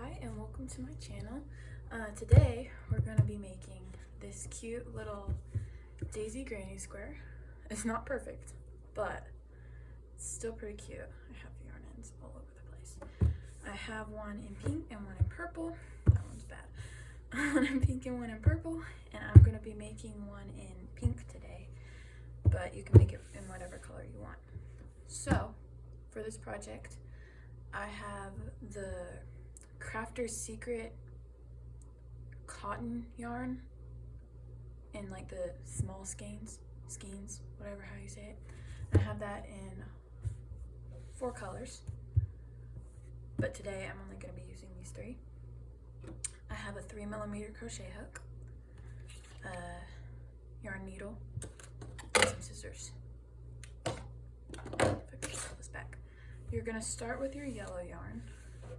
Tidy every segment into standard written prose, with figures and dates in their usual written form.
Hi and welcome to my channel. Today we're going to be making this cute little daisy granny square. It's not perfect, but it's still pretty cute. I have yarn ends all over the place. I have one in pink and one in purple. That one's bad. One in pink and one in purple, and I'm going to be making one in pink today, but you can make it in whatever color you want. So for this project I have the Crafter's Secret cotton yarn in like the small skeins, whatever how you say it. I have that in 4 colors, but today I'm only going to be using these 3. I have a 3mm crochet hook, a yarn needle, and some scissors. If I can pull this back. You're going to start with your yellow yarn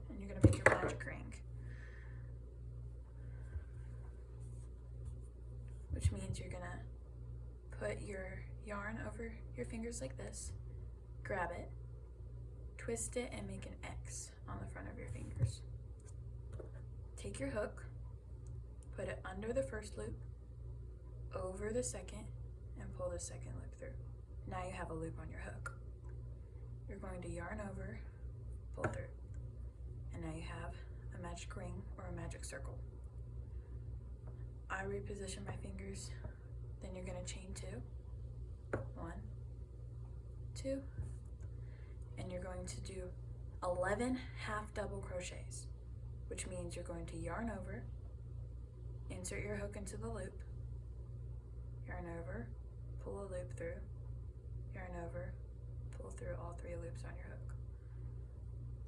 and you're going to make your magic ring, which means you're going to put your yarn over your fingers like this, grab it, twist it, and make an X on the front of your fingers. Take your hook, put it under the first loop, over the second, and pull the second loop through. Now you have a loop on your hook. You're going to yarn over, pull through, and now you have a magic ring or a magic circle. I reposition my fingers, then you're going to chain 2, 1, 2, and you're going to do 11 half double crochets, which means you're going to yarn over, insert your hook into the loop, yarn over, pull a loop through, yarn over, pull through all 3 loops on your hook.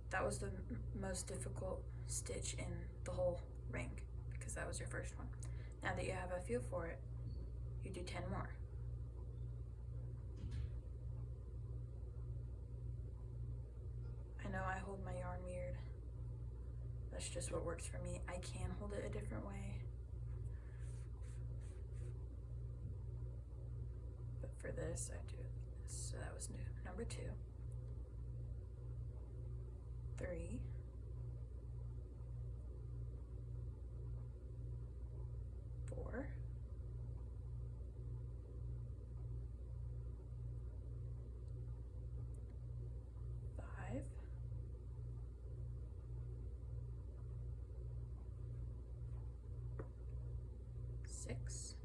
That was the most difficult stitch in the whole ring because that was your first one. Now that you have a feel for it, you do 10 more. I know I hold my yarn weird. That's just what works for me. I can hold it a different way, but for this I do this. So that was number 2, 3, 4, 5, 6,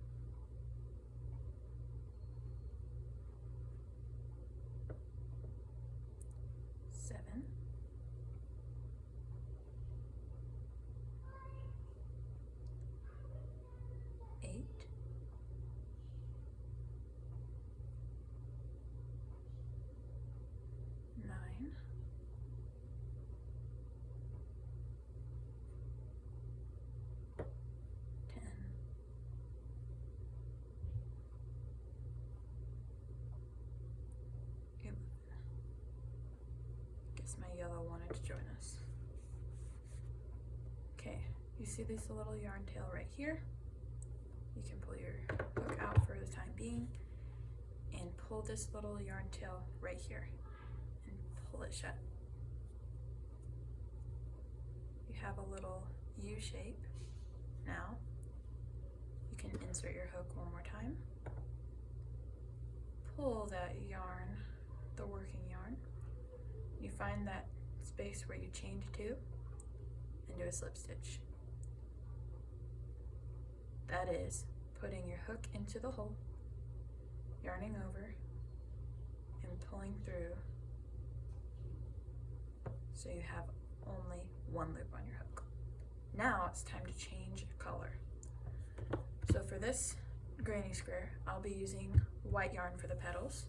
7, 8, 9, 10, 11. Guess my yellow wanted to join us. Okay, you see this little yarn tail right here? You can pull your hook out for the time being and pull this little yarn tail right here and pull it shut. You have a little U shape. Now you can insert your hook one more time, pull that yarn, the working yarn, you find that space where you chained 2 and do a slip stitch. That is putting your hook into the hole, yarning over, and pulling through so you have only 1 loop on your hook. Now it's time to change color. So for this granny square, I'll be using white yarn for the petals,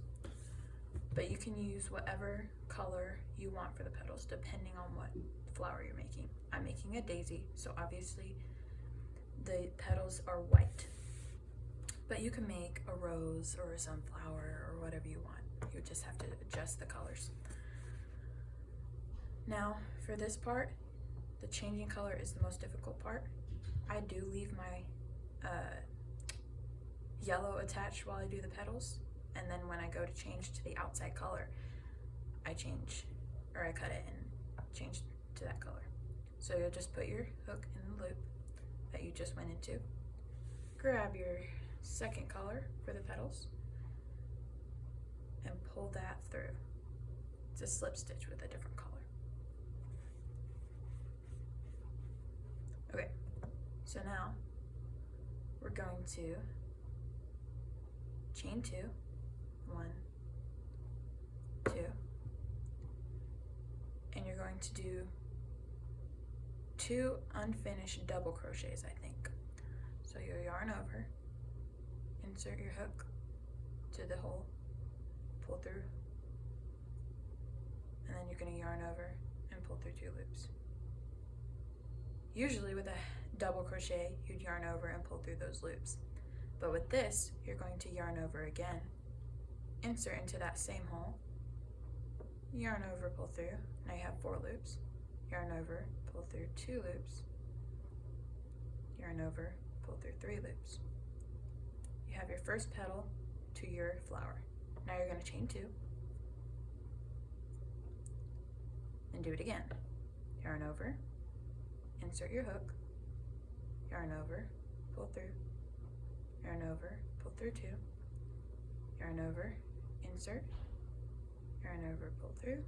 but you can use whatever color you want for the petals depending on what flower you're making. I'm making a daisy, so obviously the petals are white, but you can make a rose or a sunflower or whatever you want. You just have to adjust the colors. Now for this part, the changing color is the most difficult part. I do leave my yellow attached while I do the petals, and then when I go to change to the outside color, I cut it and change to that color. So you'll just put your hook in the loop that you just went into, grab your second color for the petals, and pull that through. It's a slip stitch with a different color. Okay, so now we're going to chain 2, 1, 2, and you're going to do 2 unfinished double crochets, I think. So you'll yarn over, insert your hook to the hole, pull through, and then you're going to yarn over and pull through 2 loops. Usually with a double crochet, you'd yarn over and pull through those loops. But with this, you're going to yarn over again, insert into that same hole, yarn over, pull through. Now you have 4 loops. Yarn over, pull through 2 loops. Yarn over, pull through 3 loops. You have your first petal to your flower. Now you're going to chain 2 and do it again. Yarn over, insert your hook, yarn over, pull through, yarn over, pull through 2, yarn over, insert, yarn over, pull through,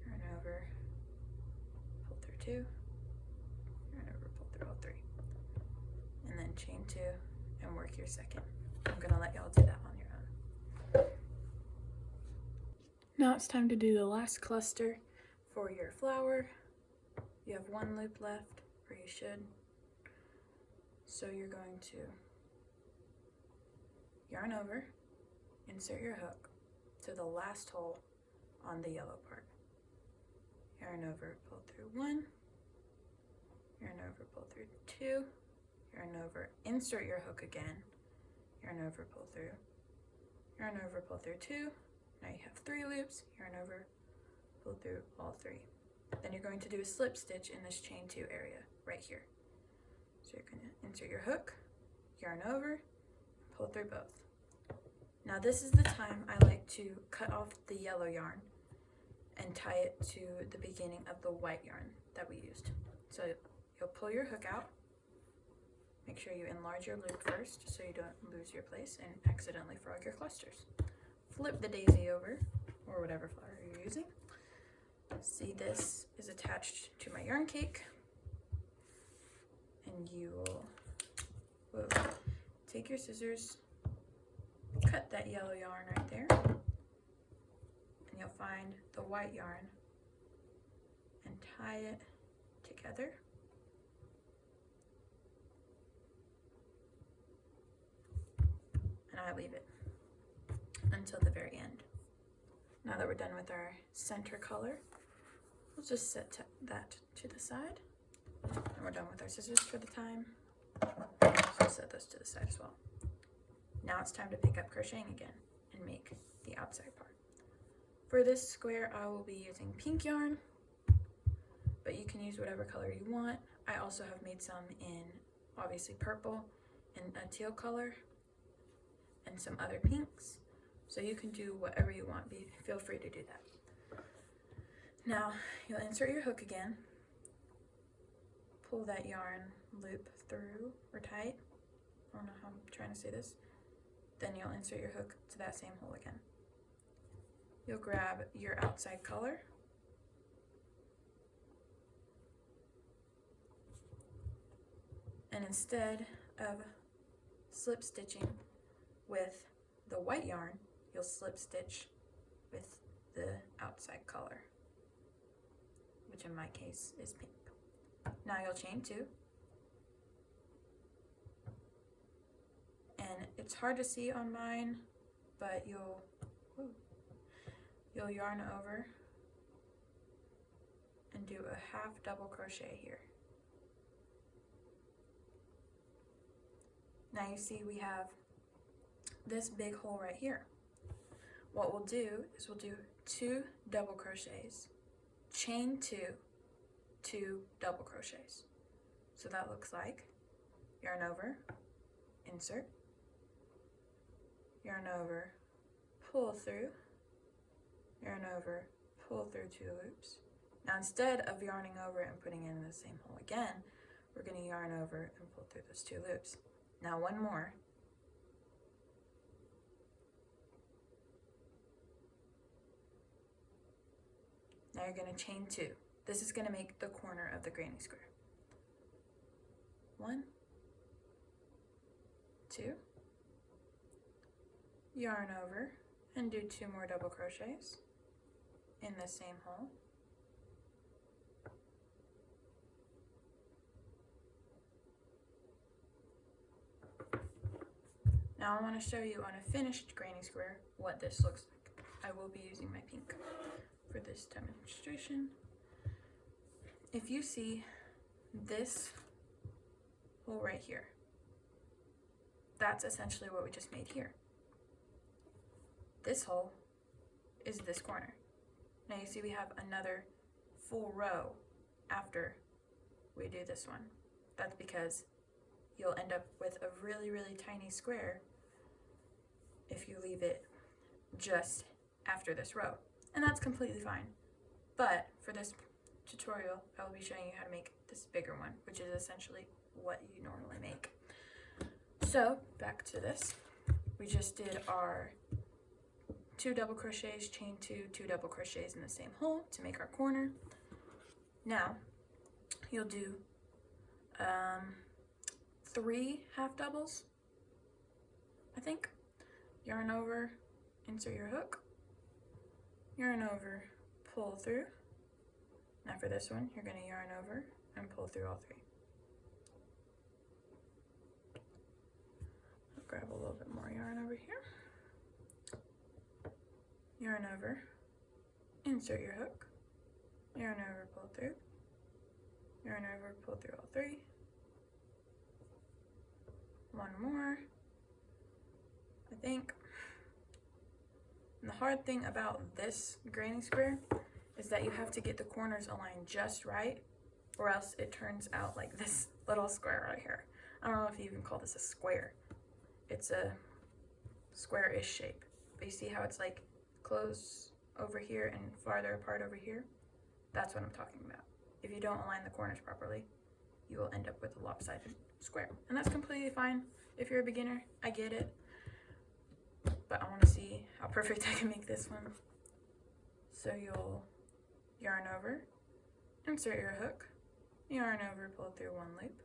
yarn over, pull through 2, yarn over, pull through all 3, and then chain 2 and work your second. I'm gonna let y'all do that on your own. Now it's time to do the last cluster for your flower. You have 1 loop left, or you should. So you're going to yarn over, insert your hook to the last hole on the yellow part. Yarn over, pull through 1, yarn over, pull through 2, yarn over, insert your hook again, yarn over, pull through, yarn over, pull through 2. Now you have 3 loops, yarn over, pull through all 3. Then you're going to do a slip stitch in this chain 2 area right here. So you're going to insert your hook, yarn over, pull through both. Now this is the time I like to cut off the yellow yarn and tie it to the beginning of the white yarn that we used. So you'll pull your hook out, make sure you enlarge your loop first so you don't lose your place and accidentally frog your clusters. Flip the daisy over, or whatever flower you're using. See, this is attached to my yarn cake, and you will take your scissors, cut that yellow yarn right there, and you'll find the white yarn and tie it together. And I leave it until the very end. Now that we're done with our center color, we'll just set that to the side. And we're done with our scissors for the time. So we'll set those to the side as well. Now it's time to pick up crocheting again and make the outside part. For this square, I will be using pink yarn, but you can use whatever color you want. I also have made some in obviously purple and a teal color and some other pinks. So you can do whatever you want. Feel free to do that. Now you'll insert your hook again, pull that yarn loop through or tight. I don't know how I'm trying to say this. Then you'll insert your hook to that same hole again. You'll grab your outside color, and instead of slip stitching with the white yarn, you'll slip stitch with the outside color, which in my case is pink. Now you'll chain 2, and it's hard to see on mine, but you'll yarn over and do a half double crochet here. Now you see we have this big hole right here. What we'll do is we'll do 2 double crochets, chain 2, 2 double crochets. So that looks like yarn over, insert, yarn over, pull through, yarn over, pull through 2 loops, Now instead of yarning over and putting it in the same hole again, we're going to yarn over and pull through those 2 loops. Now one more. Now you're going to chain 2. This is going to make the corner of the granny square. 1, 2, yarn over and do 2 more double crochets in the same hole. Now I want to show you on a finished granny square what this looks like. I will be using my pink for this demonstration. If you see this hole right here, that's essentially what we just made here. This hole is this corner. Now you see we have another full row after we do this one. That's because you'll end up with a really, really tiny square if you leave it just after this row. And that's completely fine. But for this tutorial, I will be showing you how to make this bigger one, which is essentially what you normally make. So back to this. We just did our 2 double crochets, chain 2, 2 double crochets in the same hole to make our corner. Now you'll do 3 half doubles, I think. Yarn over, insert your hook, yarn over, pull through. Now for this one, you're going to yarn over and pull through all 3. I'll grab a little bit more yarn over here. Yarn over, insert your hook, yarn over, pull through, yarn over, pull through all 3. One more, I think. And the hard thing about this granny square is that you have to get the corners aligned just right, or else it turns out like this little square right here. I don't know if you even call this a square. It's a square-ish shape. But you see how it's like close over here and farther apart over here? That's what I'm talking about. If you don't align the corners properly, you will end up with a lopsided square. And that's completely fine. If you're a beginner, I get it. But I want to see how perfect I can make this one. So you'll yarn over, insert your hook, yarn over, pull through 1 loop,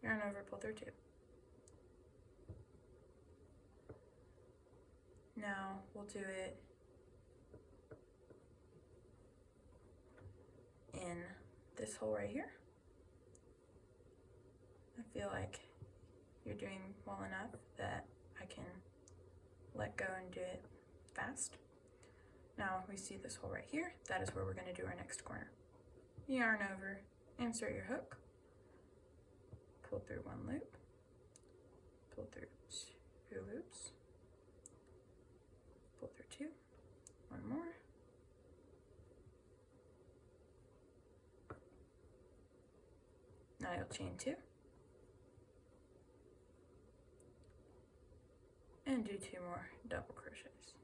yarn over, pull through 2. Now we'll do it in this hole right here. I feel like you're doing well enough that I can let go and do it fast. Now we see this hole right here. That is where we're going to do our next corner. Yarn over, insert your hook, pull through 1 loop, pull through 2 loops, pull through 2, 1 more, now you'll chain 2 and do 2 more double crochets.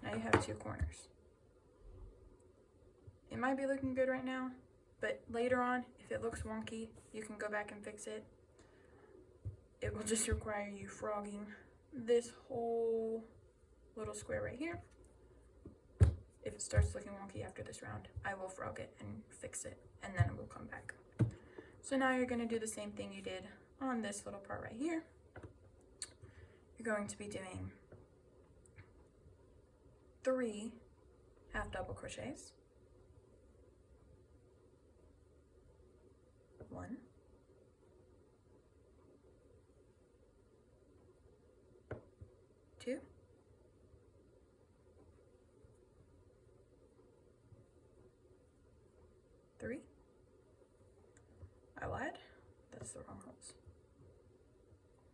Now you have 2 corners. It might be looking good right now, but later on, if it looks wonky, you can go back and fix it. It will just require you frogging this whole little square right here. If it starts looking wonky after this round, I will frog it and fix it, and then it will come back. So now you're going to do the same thing you did on this little part right here. You're going to be doing 3 half double crochets, 1, 2, 3. I lied. That's the wrong holes.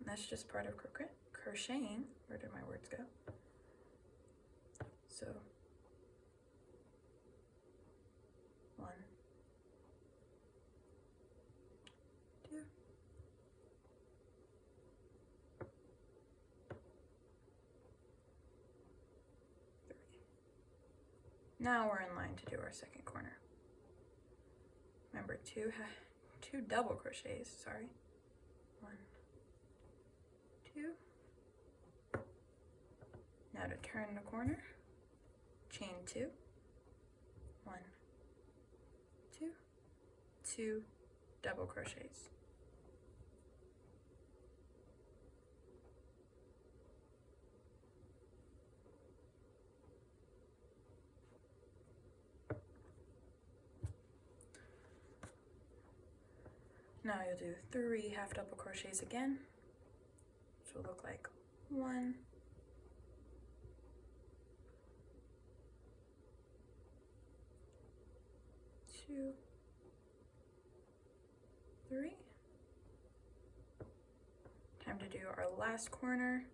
And that's just part of crocheting. Where did my words go? So 1, 2, Now we're in line to do our second corner. Remember, two double crochets, sorry. 1, 2. Now to turn the corner, chain 2, 1, 2, 2 double crochets. Now you'll do 3 half double crochets again, which will look like 1, 2, 3. Time to do our last corner,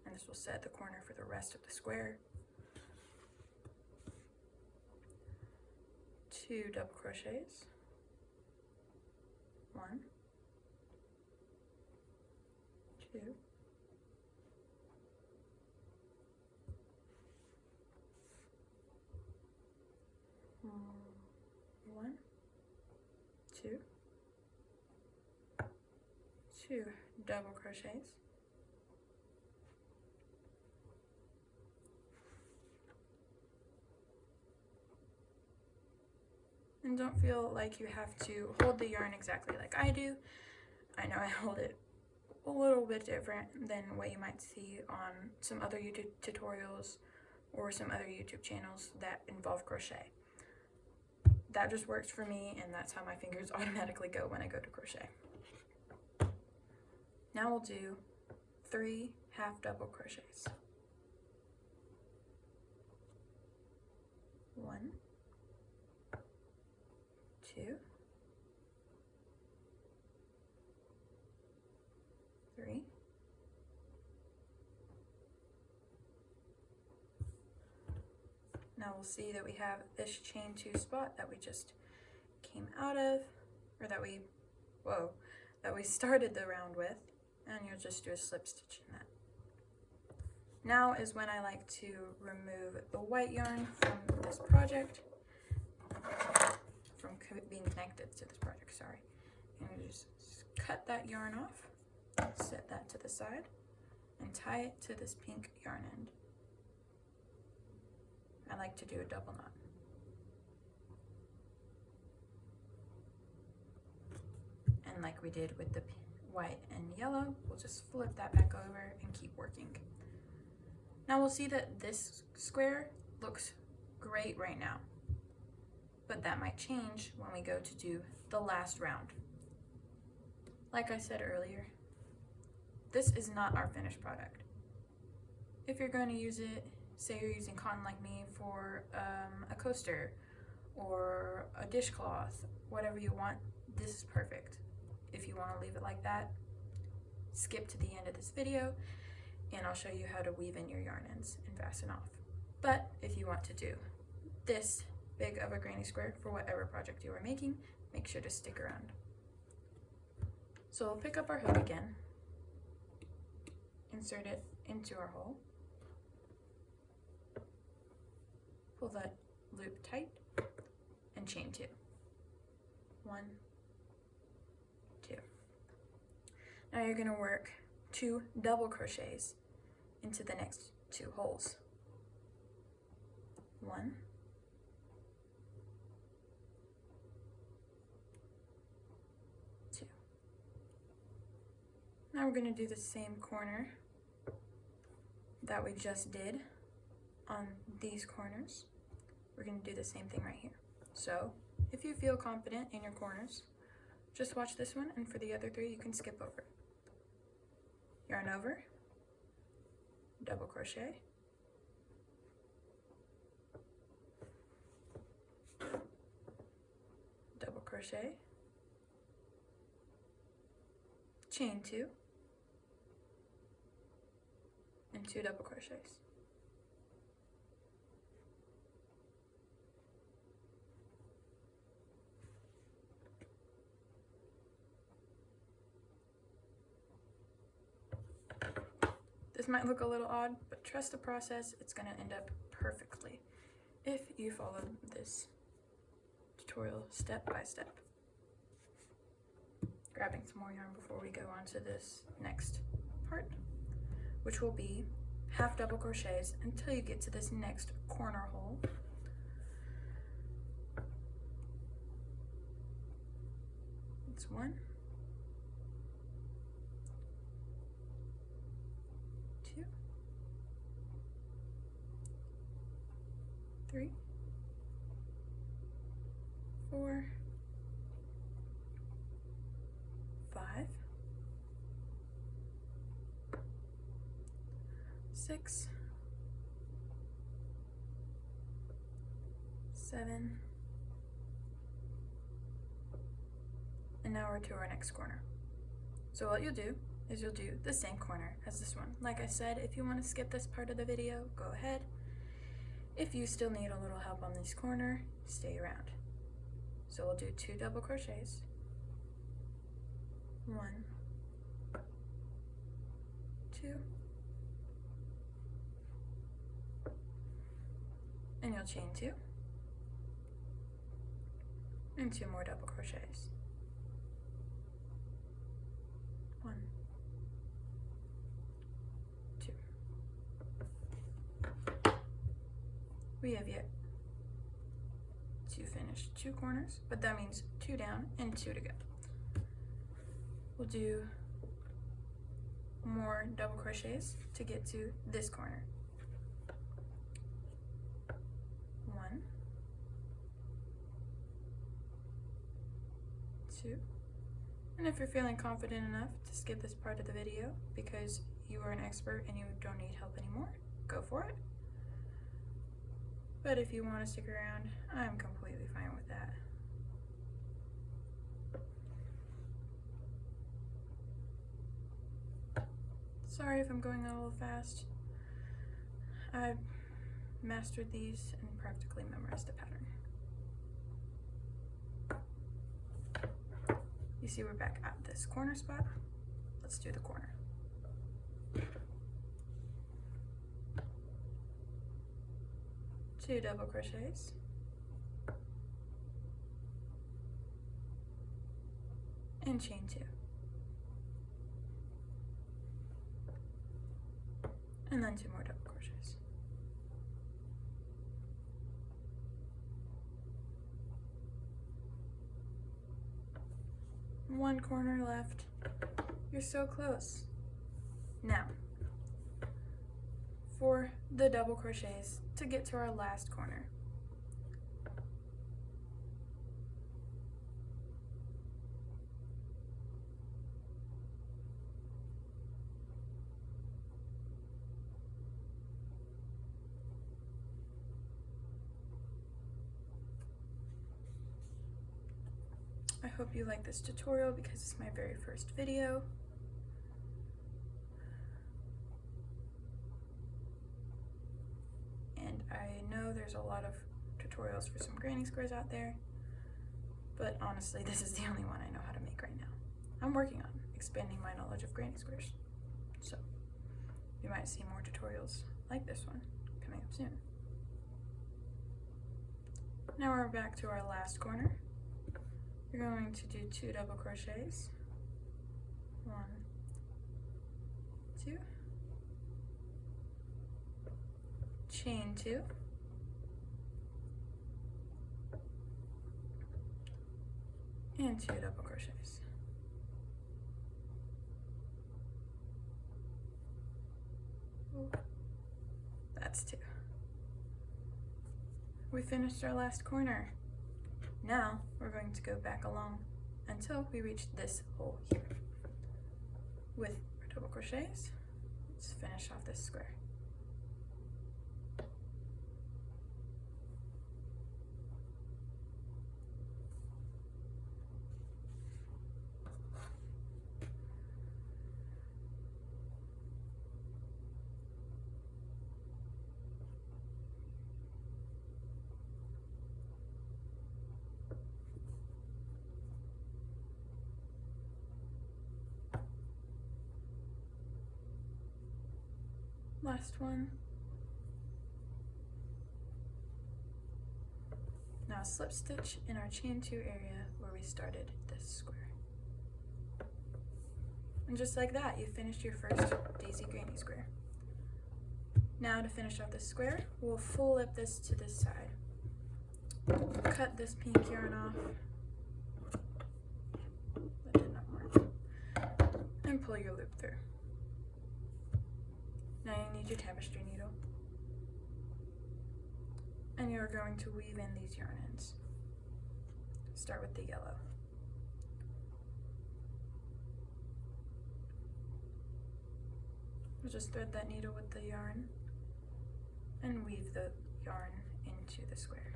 and this will set the corner for the rest of the square. 2 double crochets. 1, 2, 1, 2, 2 double crochets. And don't feel like you have to hold the yarn exactly like I do. I know I hold it a little bit different than what you might see on some other YouTube tutorials or some other YouTube channels that involve crochet. That just works for me, and that's how my fingers automatically go when I go to crochet. Now we'll do 3 half double crochets. 1, 2, 3, 'Now we'll see that we have this chain 2 spot that we just came out of, or that we started the round with, and you'll just do a slip stitch in that. Now is when I like to remove the white yarn from this project, from being connected to this project, sorry. And you just cut that yarn off, set that to the side, and tie it to this pink yarn end. I like to do a double knot. And like we did with the white and yellow, we'll just flip that back over and keep working. Now we'll see that this square looks great right now, but that might change when we go to do the last round. Like I said earlier, this is not our finished product. If you're going to use it, say you're using cotton like me for a coaster or a dishcloth, whatever you want, this is perfect. If you want to leave it like that, skip to the end of this video and I'll show you how to weave in your yarn ends and fasten off. But if you want to do this big of a granny square for whatever project you are making, make sure to stick around. So we'll pick up our hook again, insert it into our hole, pull that loop tight, and chain 2. 1, 2. Now you're going to work 2 double crochets into the next 2 holes. 1, 2. Now we're going to do the same corner that we just did on these corners. We're going to do the same thing right here. So if you feel confident in your corners, just watch this one, and for the other 3 you can skip over. Yarn over, double crochet, double crochet, chain 2, and 2 double crochets. This might look a little odd, but trust the process, it's going to end up perfectly. if you follow this tutorial step by step. Grabbing some more yarn before we go on to this next part, which will be half double crochets until you get to this next corner hole. It's 1, 2, 3, 4, 5, 6, 7, and now we're to our next corner. So what you'll do is you'll do the same corner as this one. Like I said, if you want to skip this part of the video, go ahead. If you still need a little help on this corner, stay around. So we'll do 2 double crochets, 1, 2, and you'll chain 2, and 2 more double crochets, 1, 2. We have yet to finish 2 corners, but that means 2 down and 2 to go. We'll do more double crochets to get to this corner. 1, 2, and if you're feeling confident enough to skip this part of the video because you are an expert and you don't need help anymore, go for it. But if you want to stick around, I'm completely fine with that. Sorry if I'm going a little fast. I've mastered these and practically memorized the pattern. You see we're back at this corner spot. Let's do the corner. Two double crochets, and chain 2, and then 2 more double crochets. One corner left. You're so close. Now, for the double crochets to get to our last corner. I hope you like this tutorial because it's my very first video. And I know there's a lot of tutorials for some granny squares out there, but honestly, this is the only one I know how to make right now. I'm working on expanding my knowledge of granny squares, so you might see more tutorials like this one coming up soon. Now we're back to our last corner. You're going to do 2 double crochets, 1, 2, chain 2, and 2 double crochets. Ooh, that's 2. We finished our last corner. Now we're going to go back along until we reach this hole here. With our double crochets, let's finish off this square. Last one. Now slip stitch in our chain 2 area where we started this square. And just like that, you finished your first daisy granny square. Now to finish off this square, we'll flip this to this side. Cut this pink yarn off. That did not work. And pull your loop through. Now you need your tapestry needle. And you're going to weave in these yarn ends. Start with the yellow. We'll just thread that needle with the yarn and weave the yarn into the square.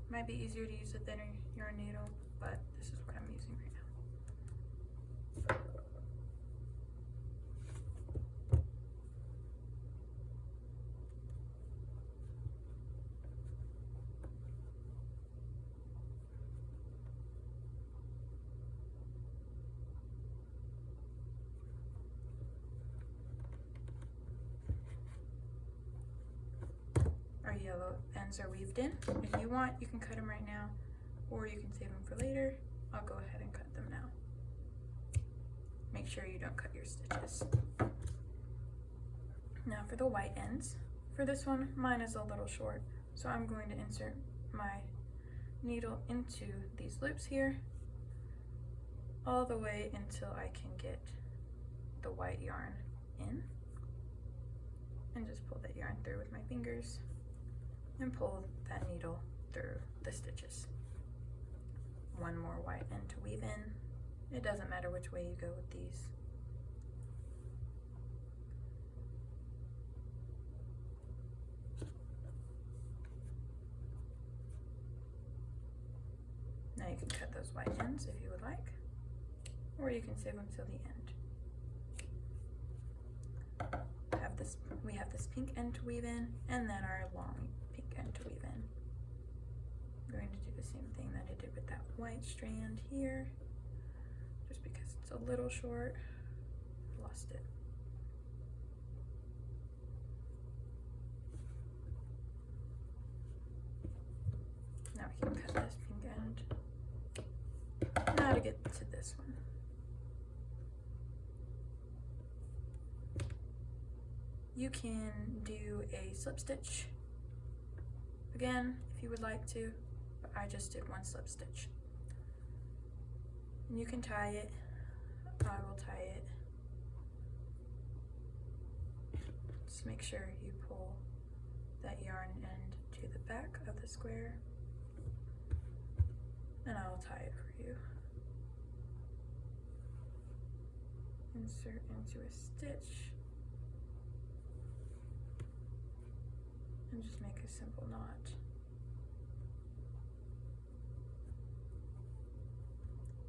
Might be easier to use a thinner yarn needle, but this is what I'm using right now. Our yellow ends are weaved in. If you want, you can cut them right now, or you can save them for later. I'll go ahead and cut them now. Make sure you don't cut your stitches. Now for the white ends. For this one, mine is a little short, so I'm going to insert my needle into these loops here, all the way until I can get the white yarn in. And just pull that yarn through with my fingers and pull that needle through the stitches. One more white end to weave in. It doesn't matter which way you go with these. Now you can cut those white ends if you would like, or you can save them till the end. We have this pink end to weave in, and then our long pink end to weave in. I'm going to do the same thing that I did with that white strand here, just because it's a little short. I lost it. Now we can cut this pink end. Now to get to this one. You can do a slip stitch again if you would like to, but I just did one slip stitch. And you can tie it. I will tie it. Just make sure you pull that yarn end to the back of the square, and I will tie it for you. Insert into a stitch. And just make a simple knot.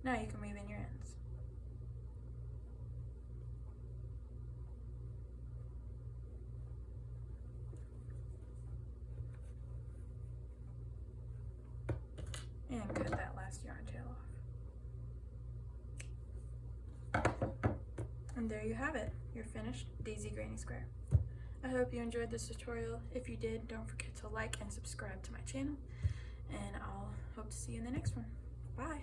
Now you can weave in your ends. And cut that last yarn tail off. And there you have it, your finished daisy granny square. I hope you enjoyed this tutorial. If you did, don't forget to like and subscribe to my channel, and I'll hope to see you in the next one. Bye!